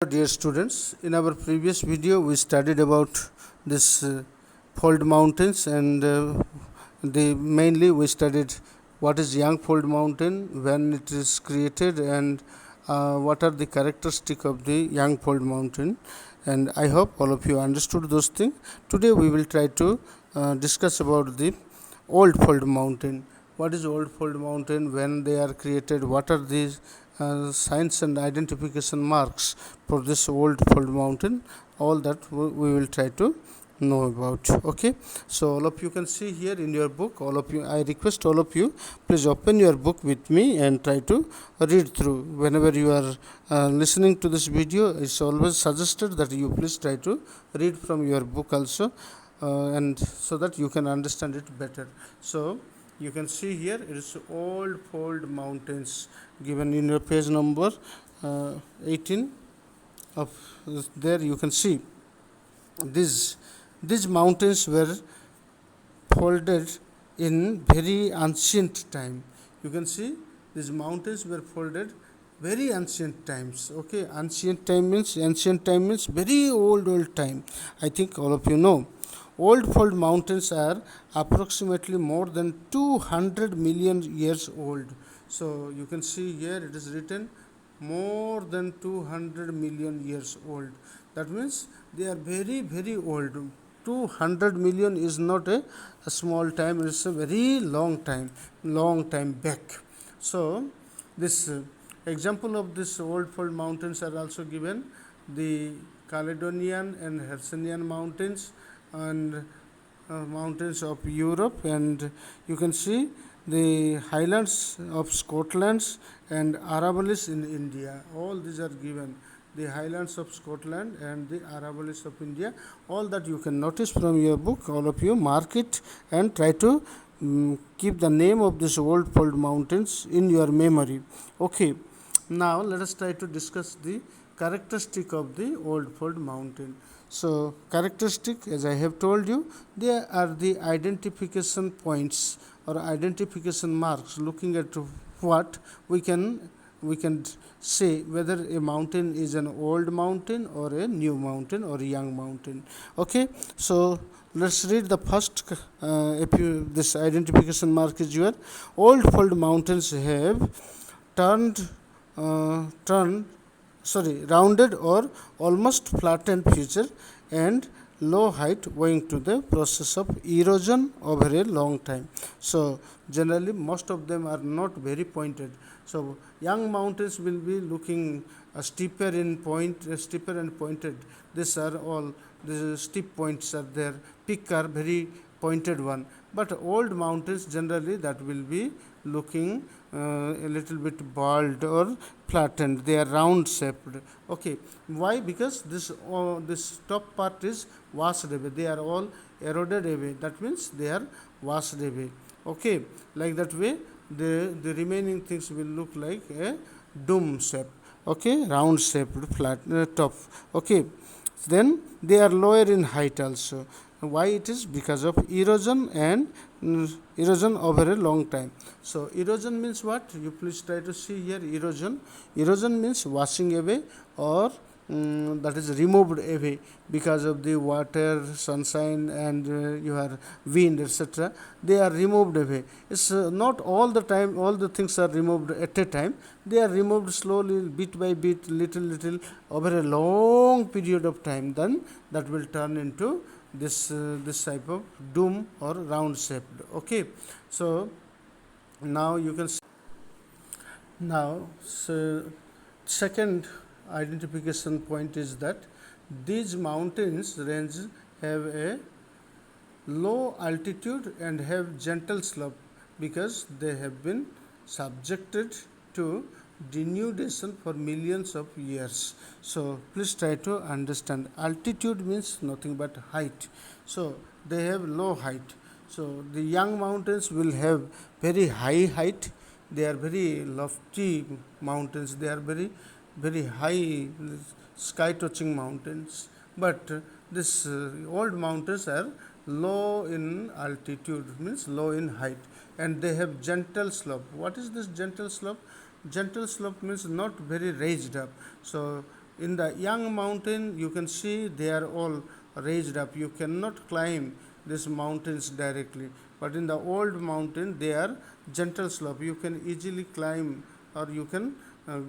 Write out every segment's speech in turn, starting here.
Dear students, in our previous video we studied about this fold mountains and mainly we studied what is Yangfold mountain, when it is created, and what are the characteristics of the Yangfold mountain, and I hope all of you understood those things. Today we will try to discuss about the Old Fold mountain. What is Old Fold mountain, when they are created, what are these signs and identification marks for this Old Fold mountain, all that we will try to know about. Okay, so all of you can see here in your book, all of you, I request all of you, please open your book with me and try to read through. Whenever you are listening to this video, it's always suggested that you please try to read from your book also, and so that you can understand it better. So you can see here it is Old Fold mountains given in your page number 18 of there. You can see these mountains were folded in very ancient time. You can see these mountains were folded very ancient times. Okay, ancient time means very old time. I think all of you know. Old Fold mountains are approximately more than 200 million years old. So you can see here it is written more than 200 million years old. That means they are very old. 200 million is not a small time, it is a very long time back. So this example of this Old Fold mountains are also given: the Caledonian and Hercynian mountains, and mountains of Europe, and you can see the highlands of Scotland and Aravallis in India. All these are given. The highlands of Scotland and the Aravallis of India. All that you can notice from your book. All of you mark it and try to keep the name of this Old Fold mountains in your memory. Okay. Now let us try to discuss the characteristic of the Old Fold mountain. So characteristic, as I have told you, they are the identification points or identification marks, looking at what we can say whether a mountain is an old mountain or a new mountain or a young mountain. Okay, so let's read the first. This identification mark is your Old Fold mountains have rounded or almost flattened feature and low height owing to the process of erosion over a long time. So generally most of them are not very pointed. So young mountains will be looking steeper and pointed. These are all the steep points are there. Peak are very pointed one. But old mountains generally that will be looking a little bit bald or flattened. They are round shaped. Okay, why? Because this top part is washed away. They are all eroded away. That means they are washed away. Okay, like that way the remaining things will look like a dome shape. Okay, round shaped flat top. Okay, then they are lower in height also. Why it is? Because of erosion and erosion over a long time. So erosion means what? You please try to see here. Erosion means washing away or that is removed away because of the water, sunshine, and your wind, etc. They are removed away. It's not all the time. All the things are removed at a time. They are removed slowly, bit by bit, little over a long period of time. Then that will turn into this type of dome or round shaped. Okay, so now you can see. Now so second identification point is that these mountains range have a low altitude and have gentle slope because they have been subjected to denudation for millions of years. So please try to understand. Altitude means nothing but height. So they have low height. So the young mountains will have very high height. They are very lofty mountains. They are very high, sky touching mountains. But this old mountains are low in altitude, means low in height, and they have gentle slope. What is this gentle slope? Gentle slope means not very raised up. So in the young mountain you can see they are all raised up. You cannot climb these mountains directly, but in the old mountain they are gentle slope. You can easily climb, or you can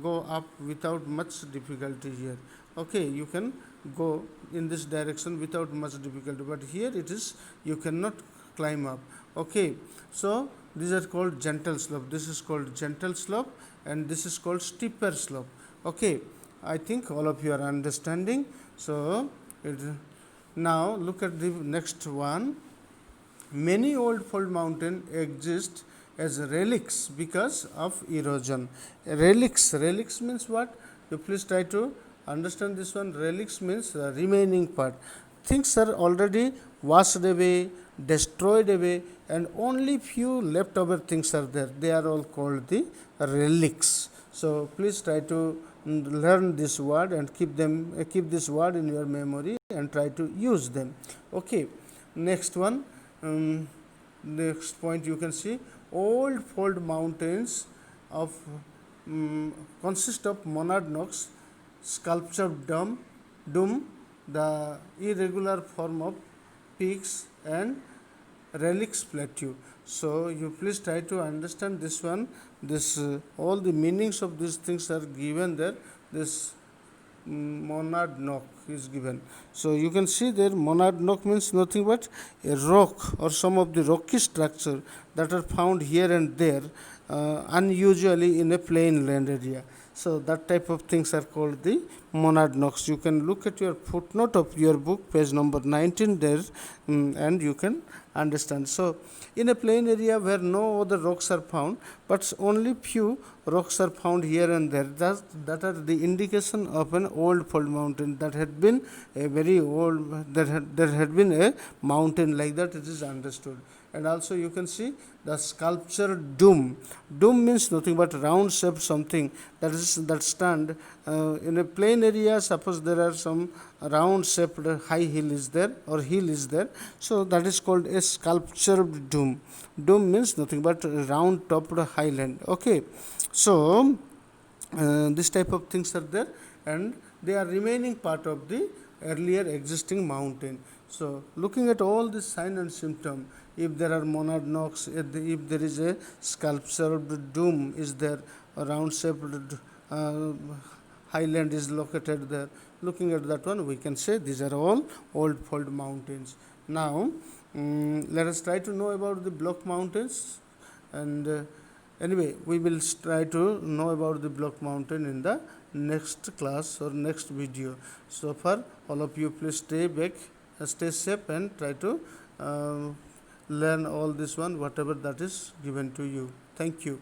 go up without much difficulty here. Okay, you can go in this direction without much difficulty, but here it is, you cannot climb up. Okay, so these are called gentle slope. This is called gentle slope, and this is called steeper slope. Okay, I think all of you are understanding. So now look at the next one. Many old fold mountains exist as relics because of erosion. Relics means what? You please try to understand this one. Relics means the remaining part. Things are already washed away, destroyed away, and only few leftover things are there. They are all called the relics. So please try to learn this word and keep this word in your memory and try to use them. Okay, next one. Next point, you can see old fold mountains of consist of monadnocks, sculptured dome, the irregular form of peaks, and relics plateau. So you please try to understand this one. This all the meanings of these things are given there. This monadnock is given. So you can see there, monadnock means nothing but a rock or some of the rocky structure that are found here and there, unusually in a plain land area. So that type of things are called the monadnocks. You can look at your footnote of your book, page number 19 there, and you can understand. So in a plain area where no other rocks are found, but only few rocks are found here and there, that are the indication of an old fold mountain that had been a very old, there had been a mountain like that, it is understood. And also you can see the sculptured dome. Dome means nothing but round shaped something that stand in a plain area. Suppose there are some round shaped high hill is there, or hill is there, so that is called a sculptured dome. Dome means nothing but round topped highland. Okay, so this type of things are there, and they are remaining part of the earlier existing mountain. So looking at all this sign and symptom, if there are monadnocks, if there is a sculptured dome is there, a round shaped highland is located there, looking at that one we can say these are all old fold mountains. Now let us try to know about the block mountains, and anyway we will try to know about the block mountain in the next class or next video. So far all of you please stay safe and try to learn all this one whatever that is given to you. Thank you.